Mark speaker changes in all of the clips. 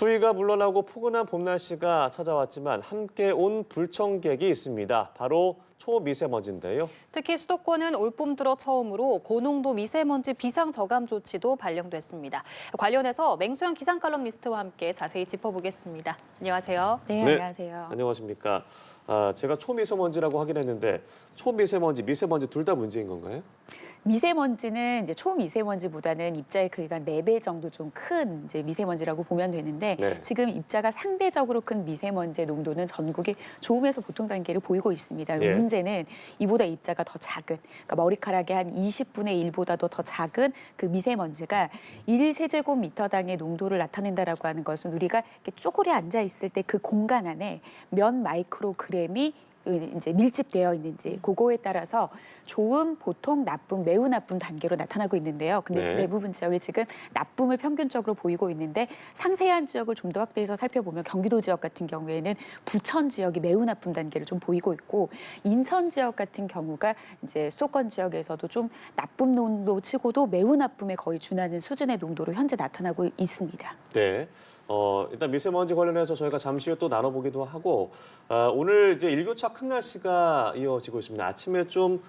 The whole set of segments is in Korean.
Speaker 1: 추위가 물러나고 포근한 봄 날씨가 찾아왔지만 함께 온 불청객이 있습니다. 바로 초미세먼지인데요.
Speaker 2: 특히 수도권은 올봄 들어 처음으로 고농도 미세먼지 비상저감 조치도 발령됐습니다. 관련해서 맹수영 기상칼럼니스트와 함께 자세히 짚어보겠습니다. 안녕하세요.
Speaker 3: 네, 안녕하세요.
Speaker 1: 안녕하십니까. 제가 초미세먼지라고 하긴 했는데 초미세먼지, 미세먼지 둘 다 문제인 건가요?
Speaker 3: 미세먼지는 이제 초미세먼지보다는 입자의 크기가 4배 정도 좀 큰 이제 미세먼지라고 보면 되는데
Speaker 1: 네.
Speaker 3: 지금 입자가 상대적으로 큰 미세먼지의 농도는 전국이 좋음에서 보통 단계를 보이고 있습니다.
Speaker 1: 예.
Speaker 3: 문제는 이보다 입자가 더 작은, 그러니까 머리카락의 한 20분의 1보다도 더 작은 그 미세먼지가 1세제곱미터당의 농도를 나타낸다라고 하는 것은 우리가 이렇게 쪼그려 앉아 있을 때 그 공간 안에 몇 마이크로그램이 이제 밀집되어 있는지 그거에 따라서 좋음, 보통, 나쁨, 매우 나쁨 단계로 나타나고 있는데요. 근데
Speaker 1: 네.
Speaker 3: 대부분 지역이 지금 나쁨을 평균적으로 보이고 있는데 상세한 지역을 좀 더 확대해서 살펴보면 경기도 지역 같은 경우에는 부천 지역이 매우 나쁨 단계를 좀 보이고 있고 인천 지역 같은 경우가 이제 수도권 지역에서도 좀 나쁨 농도 치고도 매우 나쁨에 거의 준하는 수준의 농도로 현재 나타나고 있습니다.
Speaker 1: 네. 일단 미세먼지 관련해서 저희가 잠시 후에 또 나눠보기도 하고 오늘 이제 일교차 큰 날씨가 이어지고 있습니다. 아침에 좀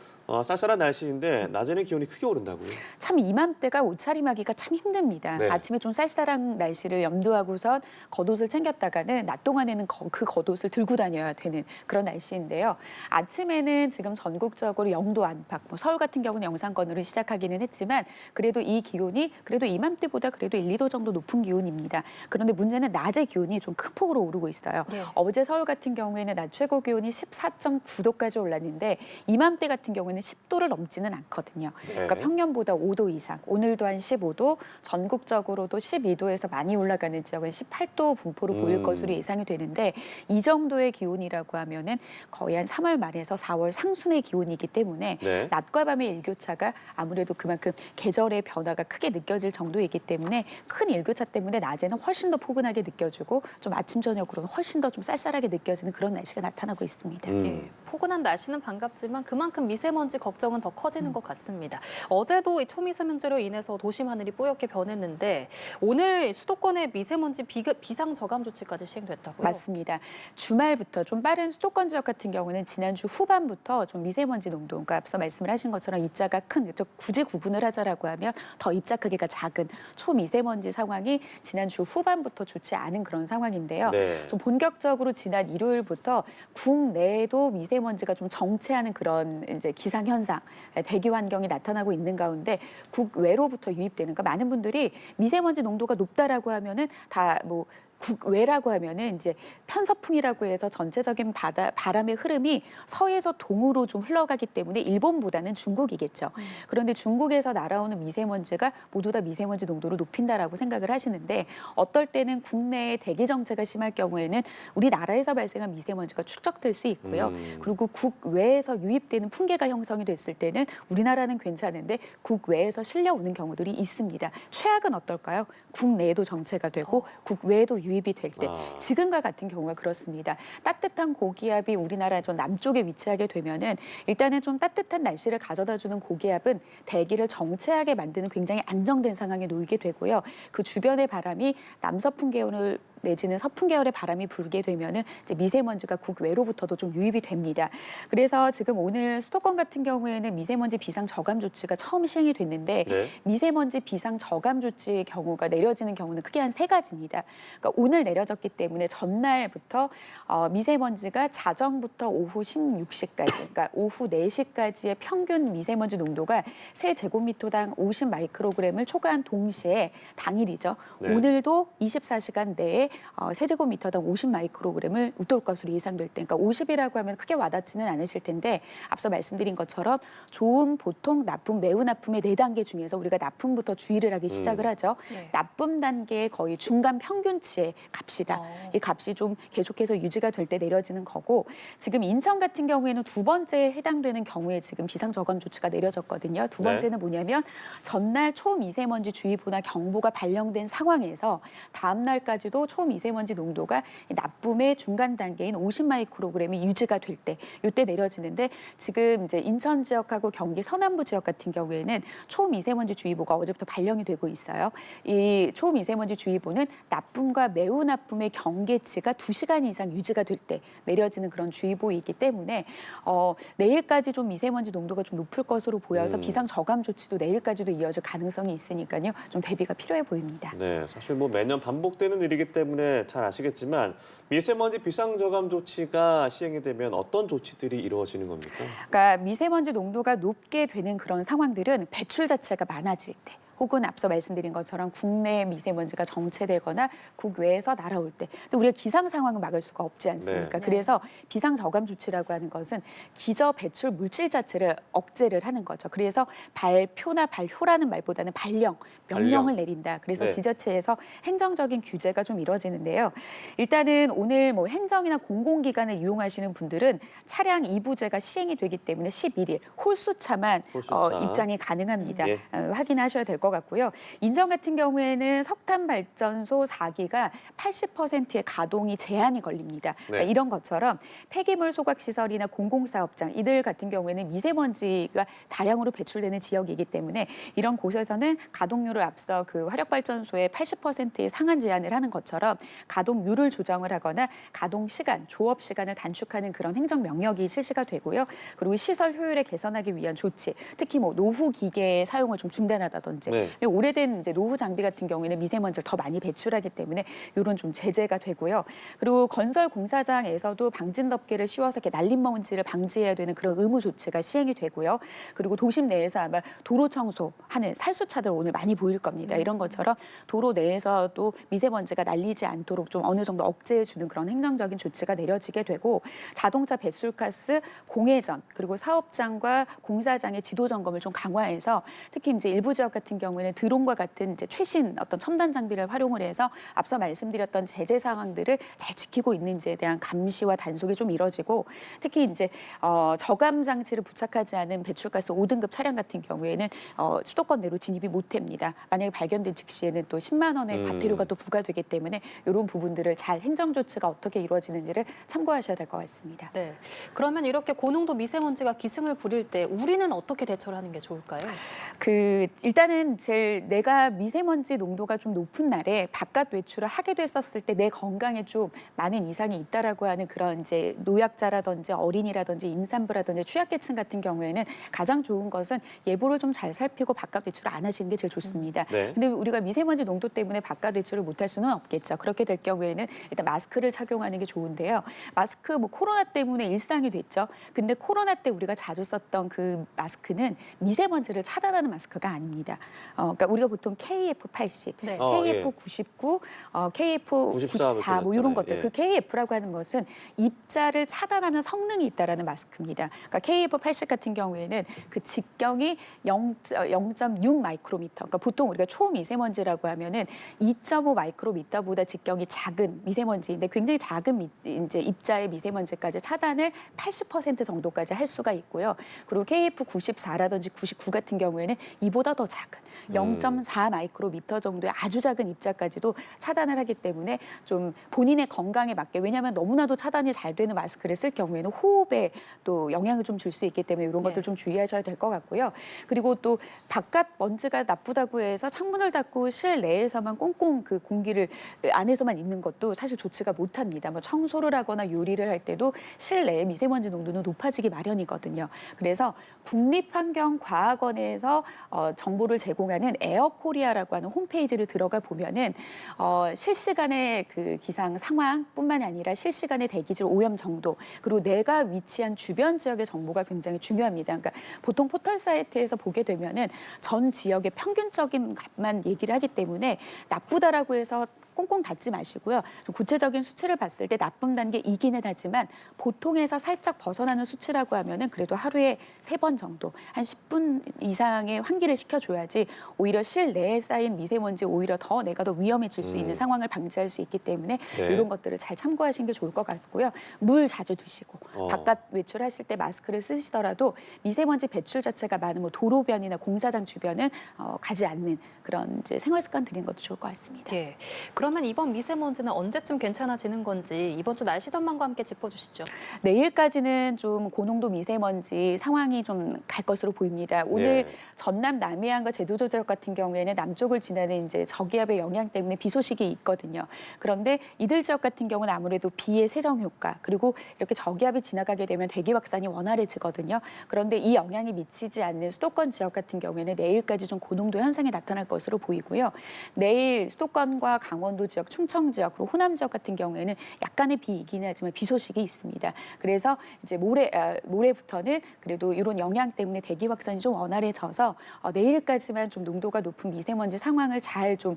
Speaker 1: 쌀쌀한 날씨인데 낮에는 기온이 크게 오른다고요?
Speaker 3: 참 이맘때가 옷차림하기가 참 힘듭니다.
Speaker 1: 네.
Speaker 3: 아침에 좀 쌀쌀한 날씨를 염두하고선 겉옷을 챙겼다가는 낮 동안에는 그 겉옷을 들고 다녀야 되는 그런 날씨인데요. 아침에는 지금 전국적으로 0도 안팎, 뭐 서울 같은 경우는 영상권으로 시작하기는 했지만 그래도 이 기온이 그래도 이맘때보다 그래도 1, 2도 정도 높은 기온입니다. 그런데 문제는 낮의 기온이 좀 큰 폭으로 오르고 있어요.
Speaker 2: 네.
Speaker 3: 어제 서울 같은 경우에는 낮 최고 기온이 14.9도까지 올랐는데 이맘때 같은 경우는 10도를 넘지는 않거든요. 그러니까
Speaker 1: 네.
Speaker 3: 평년보다 5도 이상, 오늘도 한 15도, 전국적으로도 12도에서 많이 올라가는 지역은 18도 분포로 보일 것으로 예상이 되는데 이 정도의 기온이라고 하면은 거의 한 3월 말에서 4월 상순의 기온이기 때문에
Speaker 1: 네.
Speaker 3: 낮과 밤의 일교차가 아무래도 그만큼 계절의 변화가 크게 느껴질 정도이기 때문에 큰 일교차 때문에 낮에는 훨씬 더 포근하게 느껴지고 좀 아침 저녁으로는 훨씬 더 좀 쌀쌀하게 느껴지는 그런 날씨가 나타나고 있습니다.
Speaker 2: 예, 포근한 날씨는 반갑지만 그만큼 미세먼지 걱정은 더 커지는 것 같습니다. 어제도 이 초미세먼지로 인해서 도심 하늘이 뿌옇게 변했는데 오늘 수도권의 미세먼지 비상저감 조치까지 시행됐다고요?
Speaker 3: 맞습니다. 주말부터 좀 빠른 수도권 지역 같은 경우는 지난주 후반부터 좀 미세먼지 농도, 그러니까 앞서 말씀을 하신 것처럼 입자가 큰, 굳이 구분을 하자라고 하면 더 입자 크기가 작은 초미세먼지 상황이 지난주 후반부터 좋지 않은 그런 상황인데요.
Speaker 1: 네.
Speaker 3: 좀 본격적으로 지난 일요일부터 국내에도 미세먼지가 좀 정체하는 그런 이제 기상 현상, 대기 환경이 나타나고 있는 가운데 국외로부터 유입되는, 그러니까 많은 분들이 미세먼지 농도가 높다라고 하면은 다 뭐 국외라고 하면은 이제 편서풍이라고 해서 전체적인 바람의 흐름이 서에서 동으로 좀 흘러가기 때문에 일본보다는 중국이겠죠. 그런데 중국에서 날아오는 미세먼지가 모두 다 미세먼지 농도를 높인다라고 생각을 하시는데 어떨 때는 국내에 대기 정체가 심할 경우에는 우리나라에서 발생한 미세먼지가 축적될 수 있고요. 그리고 국외에서 유입되는 풍계가 형성이 됐을 때는 우리나라는 괜찮은데 국외에서 실려오는 경우들이 있습니다. 최악은 어떨까요? 국내에도 정체가 되고 국외에도 유입이 될 때 지금과 같은 경우가 그렇습니다. 따뜻한 고기압이 우리나라 좀 남쪽에 위치하게 되면은 일단은 좀 따뜻한 날씨를 가져다주는 고기압은 대기를 정체하게 만드는 굉장히 안정된 상황에 놓이게 되고요. 그 주변의 바람이 남서풍 계열 내지는 서풍 계열의 바람이 불게 되면은 이제 미세먼지가 국외로부터도 좀 유입이 됩니다. 그래서 지금 오늘 수도권 같은 경우에는 미세먼지 비상 저감 조치가 처음 시행이 됐는데
Speaker 1: 네.
Speaker 3: 미세먼지 비상 저감 조치의 경우가 내려지는 경우는 크게 한 3가지입니다. 그러니까 오늘 내려졌기 때문에 전날부터 미세먼지가 자정부터 오후 16시까지, 그러니까 오후 4시까지의 평균 미세먼지 농도가 세제곱미터당 50 마이크로그램을 초과한 동시에 당일이죠.
Speaker 1: 네.
Speaker 3: 오늘도 24시간 내에 세제곱미터당 50 마이크로그램을 웃돌 것으로 예상될 때, 그러니까 50이라고 하면 크게 와닿지는 않으실 텐데 앞서 말씀드린 것처럼 좋음, 보통, 나쁨, 매우 나쁨의 4단계 중에서 우리가 나쁨부터 주의를 하기 시작을 하죠.
Speaker 2: 네.
Speaker 3: 나쁨 단계의 거의 중간 평균치의 값이다. 이 값이 좀 계속해서 유지가 될 때 내려지는 거고 지금 인천 같은 경우에는 2번째에 해당되는 경우에 지금 비상저감 조치가 내려졌거든요. 2번째는 뭐냐면 전날 초미세먼지 주의보나 경보가 발령된 상황에서 다음 날까지도 초미세먼지 농도가 나쁨의 중간 단계인 50마이크로그램이 유지가 될 때, 이때 내려지는데 지금 이제 인천 지역하고 경기 서남부 지역 같은 경우에는 초미세먼지 주의보가 어제부터 발령이 되고 있어요. 이 초미세먼지 주의보는 나쁨과 매우 나쁨의 경계치가 2시간 이상 유지가 될 때 내려지는 그런 주의보이기 때문에 내일까지 좀 미세먼지 농도가 좀 높을 것으로 보여서 비상 저감 조치도 내일까지도 이어질 가능성이 있으니까요. 좀 대비가 필요해 보입니다.
Speaker 1: 네, 사실 뭐 매년 반복되는 일이기 때문에 잘 아시겠지만 미세먼지 비상저감 조치가 시행이 되면 어떤 조치들이 이루어지는 겁니까?
Speaker 3: 그러니까 미세먼지 농도가 높게 되는 그런 상황들은 배출 자체가 많아질 때, 혹은 앞서 말씀드린 것처럼 국내 미세먼지가 정체되거나 국외에서 날아올 때, 또 우리가 기상 상황을 막을 수가 없지 않습니까?
Speaker 1: 네.
Speaker 3: 그래서 비상 저감 조치라고 하는 것은 기저 배출 물질 자체를 억제를 하는 거죠. 그래서 발표나 발효라는 말보다는 명령을 내린다. 그래서
Speaker 1: 네.
Speaker 3: 지자체에서 행정적인 규제가 좀 이루어지는데요. 일단은 오늘 뭐 행정이나 공공기관을 이용하시는 분들은 차량 이부제가 시행이 되기 때문에 11일 홀수차만
Speaker 1: 홀수차.
Speaker 3: 입장이 가능합니다.
Speaker 1: 예.
Speaker 3: 확인하셔야 될 것 같고요. 인천 같은 경우에는 석탄 발전소 4기가 80%의 가동이 제한이 걸립니다. 그러니까
Speaker 1: 네.
Speaker 3: 이런 것처럼 폐기물 소각 시설이나 공공사업장 이들 같은 경우에는 미세먼지가 다량으로 배출되는 지역이기 때문에 이런 곳에서는 가동률을 앞서 그 화력발전소의 80%의 상한 제한을 하는 것처럼 가동률을 조정을 하거나 가동 시간, 조업 시간을 단축하는 그런 행정 명령이 실시가 되고요. 그리고 시설 효율을 개선하기 위한 조치, 특히 뭐 노후 기계의 사용을 좀 중단하다든지
Speaker 1: 네.
Speaker 3: 오래된 이제 노후 장비 같은 경우에는 미세먼지를 더 많이 배출하기 때문에 이런 좀 제재가 되고요. 그리고 건설 공사장에서도 방진 덮개를 씌워서 이렇게 날림 먼지를 방지해야 되는 그런 의무 조치가 시행이 되고요. 그리고 도심 내에서 아마 도로 청소하는 살수차들 오늘 많이 보일 겁니다. 이런 것처럼 도로 내에서도 미세먼지가 날리지 않도록 좀 어느 정도 억제해 주는 그런 행정적인 조치가 내려지게 되고 자동차 배출가스 공회전 그리고 사업장과 공사장의 지도 점검을 좀 강화해서 특히 이제 일부 지역 같은 경우에는 드론과 같은 이제 최신 어떤 첨단 장비를 활용을 해서 앞서 말씀드렸던 제재 상황들을 잘 지키고 있는지에 대한 감시와 단속이 좀 이뤄지고 특히 이제 저감 장치를 부착하지 않은 배출가스 5등급 차량 같은 경우에는 수도권 내로 진입이 못합니다. 만약에 발견된 즉시에는 또 10만 원의 과태료가 또 부과되기 때문에 이런 부분들을 잘 행정 조치가 어떻게 이루어지는지를 참고하셔야 될 것 같습니다.
Speaker 2: 네. 그러면 이렇게 고농도 미세먼지가 기승을 부릴 때 우리는 어떻게 대처를 하는 게 좋을까요?
Speaker 3: 일단은 내가 미세먼지 농도가 좀 높은 날에 바깥 외출을 하게 됐었을 때 내 건강에 좀 많은 이상이 있다라고 하는 그런 이제 노약자라든지 어린이라든지 임산부라든지 취약계층 같은 경우에는 가장 좋은 것은 예보를 좀 잘 살피고 바깥 외출을 안 하시는 게 제일 좋습니다.
Speaker 1: 네.
Speaker 3: 근데 우리가 미세먼지 농도 때문에 바깥 외출을 못할 수는 없겠죠. 그렇게 될 경우에는 일단 마스크를 착용하는 게 좋은데요. 마스크 뭐 코로나 때문에 일상이 됐죠. 근데 코로나 때 우리가 자주 썼던 그 마스크는 미세먼지를 차단하는 마스크가 아닙니다. 그러니까 우리가 보통 KF80,
Speaker 2: 네.
Speaker 3: KF99, KF94 뭐 이런 것들.
Speaker 1: 예.
Speaker 3: 그 KF라고 하는 것은 입자를 차단하는 성능이 있다라는 마스크입니다. 그러니까 KF80 같은 경우에는 그 직경이 0.6 마이크로미터. 그러니까 보통 우리가 초미세먼지라고 하면은 2.5 마이크로미터보다 직경이 작은 미세먼지인데 굉장히 작은 이제 입자의 미세먼지까지 차단을 80% 정도까지 할 수가 있고요. 그리고 KF94라든지 99 같은 경우에는 이보다 더 작은 0.4 마이크로미터 정도의 아주 작은 입자까지도 차단을 하기 때문에 좀 본인의 건강에 맞게 왜냐하면 너무나도 차단이 잘 되는 마스크를 쓸 경우에는 호흡에 또 영향을 좀 줄 수 있기 때문에 이런 것들 좀 주의하셔야 될 것 같고요. 그리고 또 바깥 먼지가 나쁘다고 해서 창문을 닫고 실내에서만 꽁꽁 그 공기를 안에서만 있는 것도 사실 좋지가 못합니다. 뭐 청소를 하거나 요리를 할 때도 실내 미세먼지 농도는 높아지기 마련이거든요. 그래서 국립환경과학원에서 정보를 제공하는 에어코리아라고 하는 홈페이지를 들어가 보면은 실시간의 그 기상 상황뿐만 아니라 실시간의 대기질 오염 정도 그리고 내가 위치한 주변 지역의 정보가 굉장히 중요합니다. 그러니까 보통 포털 사이트에서 보게 되면은 전 지역의 평균적인 값만 얘기를 하기 때문에 나쁘다라고 해서 꽁꽁 닫지 마시고요. 좀 구체적인 수치를 봤을 때 나쁨 단계이기는 하지만 보통에서 살짝 벗어나는 수치라고 하면은 그래도 하루에 3번 정도 한 10분 이상의 환기를 시켜줘야지 오히려 실내에 쌓인 미세먼지 오히려 더 내가 더 위험해질 수 있는 상황을 방지할 수 있기 때문에
Speaker 1: 네.
Speaker 3: 이런 것들을 잘 참고하시는 게 좋을 것 같고요. 물 자주 드시고 바깥 외출하실 때 마스크를 쓰시더라도 미세먼지 배출 자체가 많은 뭐 도로변이나 공사장 주변은 가지 않는 그런 이제 생활 습관 들이는 것도 좋을 것 같습니다.
Speaker 2: 예. 그러면 이번 미세먼지는 언제쯤 괜찮아지는 건지 이번 주 날씨 전망과 함께 짚어주시죠.
Speaker 3: 내일까지는 좀 고농도 미세먼지 상황이 좀 갈 것으로 보입니다. 오늘
Speaker 1: 네.
Speaker 3: 전남 남해안과 제주도 지역 같은 경우에는 남쪽을 지나는 이제 저기압의 영향 때문에 비 소식이 있거든요. 그런데 이들 지역 같은 경우는 아무래도 비의 세정 효과 그리고 이렇게 저기압이 지나가게 되면 대기 확산이 원활해지거든요. 그런데 이 영향이 미치지 않는 수도권 지역 같은 경우에는 내일까지 좀 고농도 현상이 나타날 것으로 보이고요. 내일 수도권과 강원도 지역, 충청 지역, 그리고 호남 지역 같은 경우에는 약간의 비이긴 하지만 비 소식이 있습니다. 그래서 이제 모레부터는 그래도 이런 영향 때문에 대기 확산이 좀 원활해져서 내일까지만 좀 농도가 높은 미세먼지 상황을 잘 좀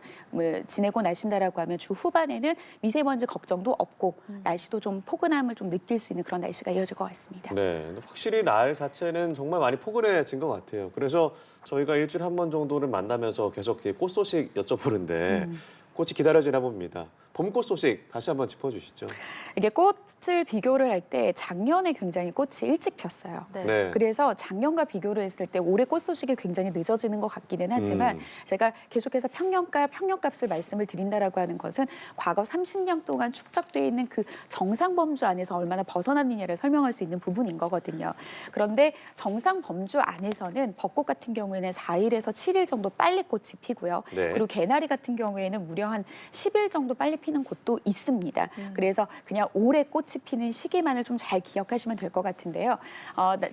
Speaker 3: 지내고 나신다라고 하면 주 후반에는 미세먼지 걱정도 없고 날씨도 좀 포근함을 좀 느낄 수 있는 그런 날씨가 이어질 것 같습니다.
Speaker 1: 네, 근데 확실히 날 자체는 정말 많이 포근해진 것 같아요. 그래서 저희가 일주일에 한 번 정도를 만나면서 계속 꽃 소식 여쭤보는데 꽃이 기다려지나 봅니다. 봄꽃 소식 다시 한번 짚어주시죠.
Speaker 3: 이게 꽃을 비교를 할 때 작년에 굉장히 꽃이 일찍 폈어요.
Speaker 2: 네.
Speaker 1: 네.
Speaker 3: 그래서 작년과 비교를 했을 때 올해 꽃 소식이 굉장히 늦어지는 것 같기는 하지만 제가 계속해서 평년값을 말씀을 드린다라고 하는 것은 과거 30년 동안 축적돼 있는 그 정상 범주 안에서 얼마나 벗어났느냐를 설명할 수 있는 부분인 거거든요. 그런데 정상 범주 안에서는 벚꽃 같은 경우에는 4일에서 7일 정도 빨리 꽃이 피고요.
Speaker 1: 네.
Speaker 3: 그리고 개나리 같은 경우에는 무려 한 10일 정도 빨리 피는 곳도 있습니다. 그래서 그냥 올해 꽃이 피는 시기만을 좀 잘 기억하시면 될 것 같은데요.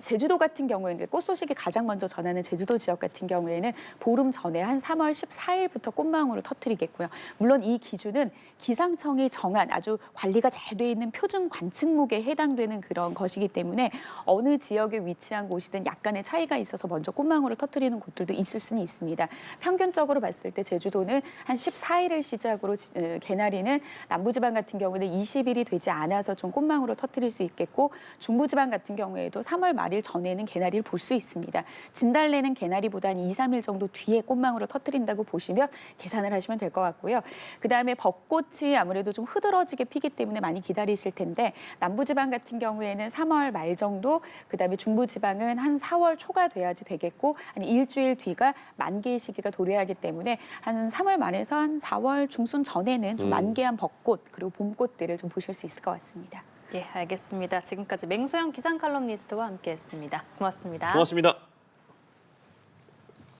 Speaker 3: 제주도 같은 경우에는 꽃 소식이 가장 먼저 전하는 제주도 지역 같은 경우에는 보름 전에 한 3월 14일부터 꽃망울을 터뜨리겠고요. 물론 이 기준은 기상청이 정한 아주 관리가 잘 돼 있는 표준 관측목에 해당되는 그런 것이기 때문에 어느 지역에 위치한 곳이든 약간의 차이가 있어서 먼저 꽃망울을 터뜨리는 곳들도 있을 수는 있습니다. 평균적으로 봤을 때 제주도는 한 14일을 시작으로 개나리는 남부지방 같은 경우는 20일이 되지 않아서 좀 꽃망울을 터뜨릴 수 있겠고 중부지방 같은 경우에도 3월 말일 전에는 개나리를 볼 수 있습니다. 진달래는 개나리보다 한 2, 3일 정도 뒤에 꽃망울을 터뜨린다고 보시면 계산을 하시면 될 것 같고요. 그다음에 벚꽃이 아무래도 좀 흐드러지게 피기 때문에 많이 기다리실 텐데 남부지방 같은 경우에는 3월 말 정도, 그다음에 중부지방은 한 4월 초가 돼야지 되겠고 한 일주일 뒤가 만개의 시기가 도래하기 때문에 한 3월 말에서 한 4월 중순 전에는 좀 만개한 벚꽃 그리고 봄꽃들을 좀 보실 수 있을 것 같습니다.
Speaker 2: 예, 알겠습니다. 지금까지 맹소영 기상 칼럼니스트와 함께했습니다. 고맙습니다.
Speaker 1: 고맙습니다.